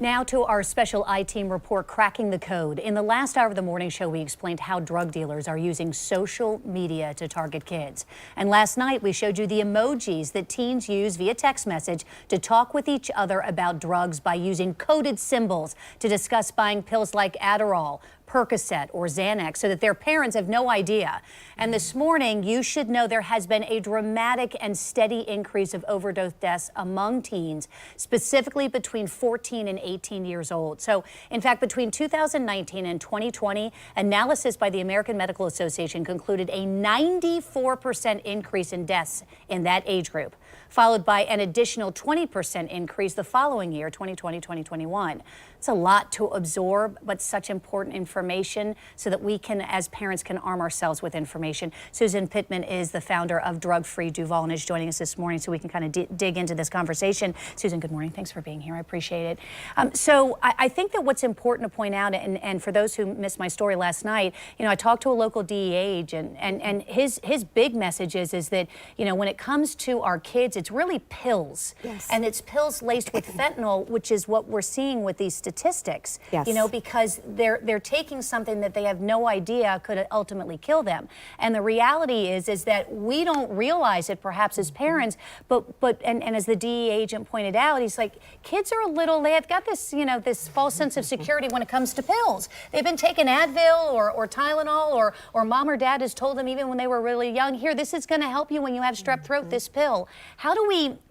Now to our special I-Team report, Cracking the Code. In the last hour of the morning show, we explained how drug dealers are using social media to target kids. And last night, we showed you the emojis that teens use via text message to talk with each other about drugs by using coded symbols to discuss buying pills like Adderall, Percocet, or Xanax so that their parents have no idea. And this morning, you should know there has been a dramatic and steady increase of overdose deaths among teens, specifically between 14 and 18 years old. So, in fact, between 2019 and 2020, analysis by the American Medical Association concluded a 94% increase in deaths in that age group, followed by an additional 20% increase the following year, 2020-2021. It's a lot to absorb, but such important information so that we can, as parents, can arm ourselves with information. Susan Pitman is the founder of Drug Free Duval and is joining us this morning so we can kind of dig into this conversation. Susan, good morning. Thanks for being here. I appreciate it. So I think that what's important to point out, and for those who missed my story last night, you know, I talked to a local DEA agent, and his big message is that, you know, when it comes to our kids, it's really pills. Yes. And it's pills laced with fentanyl, which is what we're seeing with these statistics. Yes. You know, because they're taking something that they have no idea could ultimately kill them. And the reality is that we don't realize it perhaps as parents, but as the DEA agent pointed out, he's like, kids are they've got this, you know, this false sense of security when it comes to pills. They've been taking Advil or Tylenol or mom or dad has told them even when they were really young, here, this is going to help you when you have strep throat, this pill.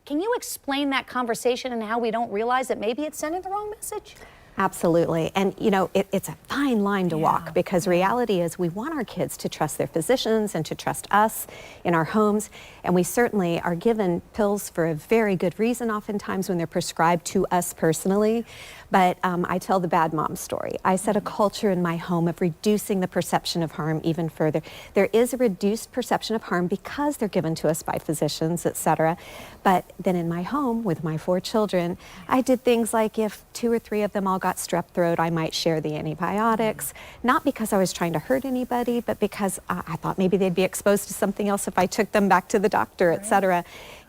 Can you explain that conversation and how we don't realize that maybe it's sending the wrong message? Absolutely. And, you know, it's a fine line to walk, because reality is we want our kids to trust their physicians and to trust us in our homes. And we certainly are given pills for a very good reason oftentimes when they're prescribed to us personally. But I tell the bad mom story. I set a culture in my home of reducing the perception of harm even further. There is a reduced perception of harm because they're given to us by physicians, etc. But then in my home with my 4 children, I did things like if 2 or 3 of them all got strep throat, I might share the antibiotics, not because I was trying to hurt anybody, but because I thought maybe they'd be exposed to something else if I took them back to the doctor, etc.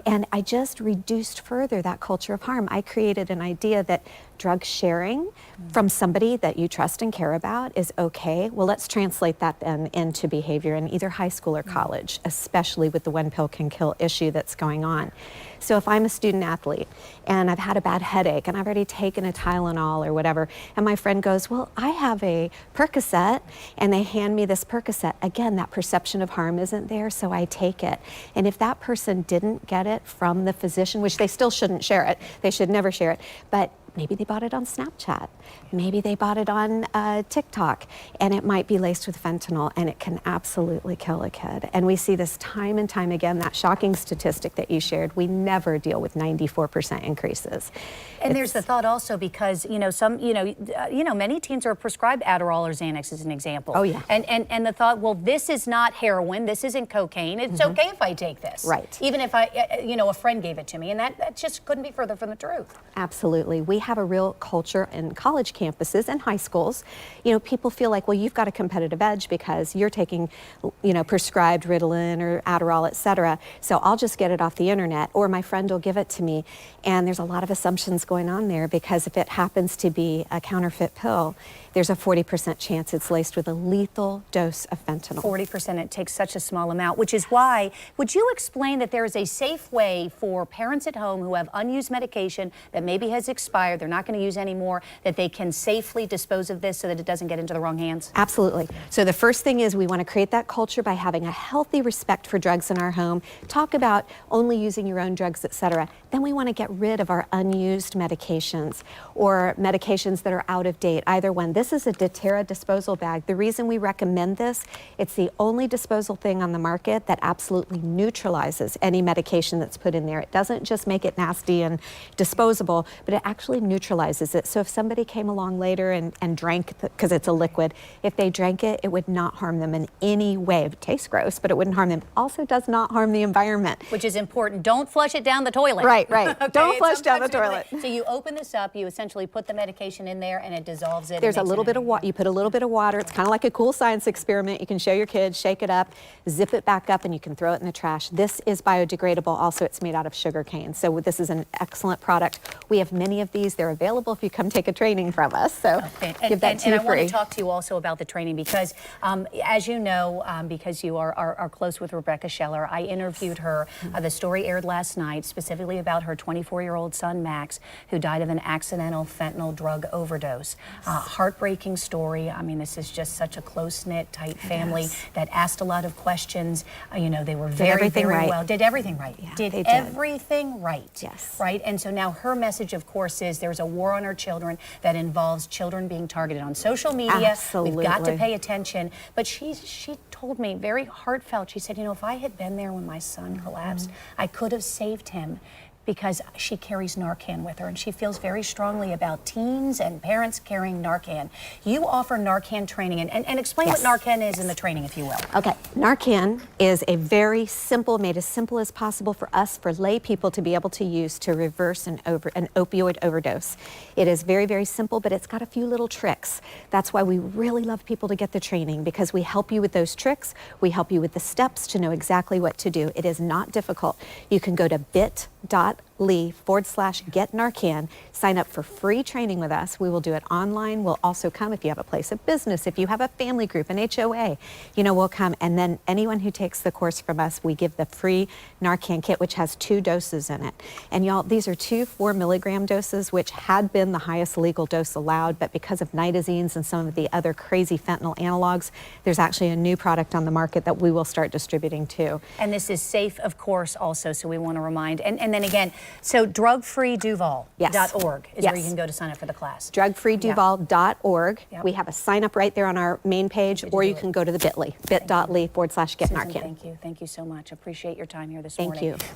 And I just reduced further that culture of harm. I created an idea that drug sharing from somebody that you trust and care about is okay. Well, let's translate that then into behavior in either high school or college, especially with the one pill can kill issue that's going on. So if I'm a student athlete and I've had a bad headache and I've already taken a Tylenol or whatever, and my friend goes, well, I have a Percocet, and they hand me this Percocet, again, that perception of harm isn't there, so I take it. And if that person didn't get it from the physician, which they still shouldn't share it, they should never share it, but maybe they bought it on Snapchat, maybe they bought it on TikTok, and it might be laced with fentanyl, and it can absolutely kill a kid. And we see this time and time again, that shocking statistic that you shared. We never deal with 94% increases. And there's the thought also, because, you know, many teens are prescribed Adderall or Xanax as an example. Oh, yeah. And the thought, well, this is not heroin, this isn't cocaine, it's okay if I take this. Right. Even if a friend gave it to me, and that just couldn't be further from the truth. Absolutely. We have a real culture in college campuses and high schools. You know, people feel like, well, you've got a competitive edge because you're taking, you know, prescribed Ritalin or Adderall, etc. So I'll just get it off the internet, or my friend will give it to me. And there's a lot of assumptions going on there, because if it happens to be a counterfeit pill, there's a 40% chance it's laced with a lethal dose of fentanyl. 40%, it takes such a small amount, which is why, would you explain that there is a safe way for parents at home who have unused medication that maybe has expired, they're not going to use anymore, that they can safely dispose of this so that it doesn't get into the wrong hands? Absolutely. So the first thing is we want to create that culture by having a healthy respect for drugs in our home, talk about only using your own drugs, etc. Then we want to get rid of our unused medications or medications that are out of date, either one. This is a doTERRA disposal bag. The reason we recommend this, it's the only disposal thing on the market that absolutely neutralizes any medication that's put in there. It doesn't just make it nasty and disposable, but it actually neutralizes it. So if somebody came along later and drank, because it's a liquid, if they drank it, it would not harm them in any way. It tastes gross, but it wouldn't harm them. Also does not harm the environment. Which is important. Don't flush it down the toilet. Right, right. Okay, Don't flush down the toilet. So you open this up, you essentially put the medication in there, and it dissolves it. There's a little bit of water. You put a little bit of water. It's kind of like a cool science experiment. You can show your kids, shake it up, zip it back up, and you can throw it in the trash. This is biodegradable. Also, it's made out of sugar cane. So this is an excellent product. We have many of these these. They're available if you come take a training from us. So give that to and you I want free. to talk to you also about the training because, as you know, because you are close with Rebecca Scheller, I interviewed her. The story aired last night, specifically about her 24-year-old son, Max, who died of an accidental fentanyl drug overdose. Heartbreaking story. I mean, this is just such a close-knit, tight family that asked a lot of questions. You know, they were very well. Did everything right. Yeah, did everything right. Yes. Right? And so now her message, of course, is there's a war on our children that involves children being targeted on social media. Absolutely. We've got to pay attention. But she told me very heartfelt, she said, you know, if I had been there when my son collapsed, I could have saved him, because she carries Narcan with her, and she feels very strongly about teens and parents carrying Narcan. You offer Narcan training, and explain what Narcan is in the training, if you will. Okay, Narcan is a very simple, made as simple as possible for us, for lay people to be able to use to reverse an opioid overdose. It is very, very simple, but it's got a few little tricks. That's why we really love people to get the training, because we help you with those tricks. We help you with the steps to know exactly what to do. It is not difficult. You can go to bit.ly/get Narcan, sign up for free training with us. We will do it online. We'll also come if you have a place of business, if you have a family group, an HOA, you know, we'll come. And then anyone who takes the course from us, we give the free Narcan kit, which has 2 doses in it. And y'all, these are 2 4-milligram doses, which had been the highest legal dose allowed, but because of nitazines and some of the other crazy fentanyl analogs, there's actually a new product on the market that we will start distributing too. And this is safe, of course, also, so we want to remind. And then again, so drugfreeduval.org is where you can go to sign up for the class. Drugfreeduval.org. We have a sign up right there on our main page, or you can go to the bit.ly/get Narcan. Thank you so much. Appreciate your time here this morning. Thank you.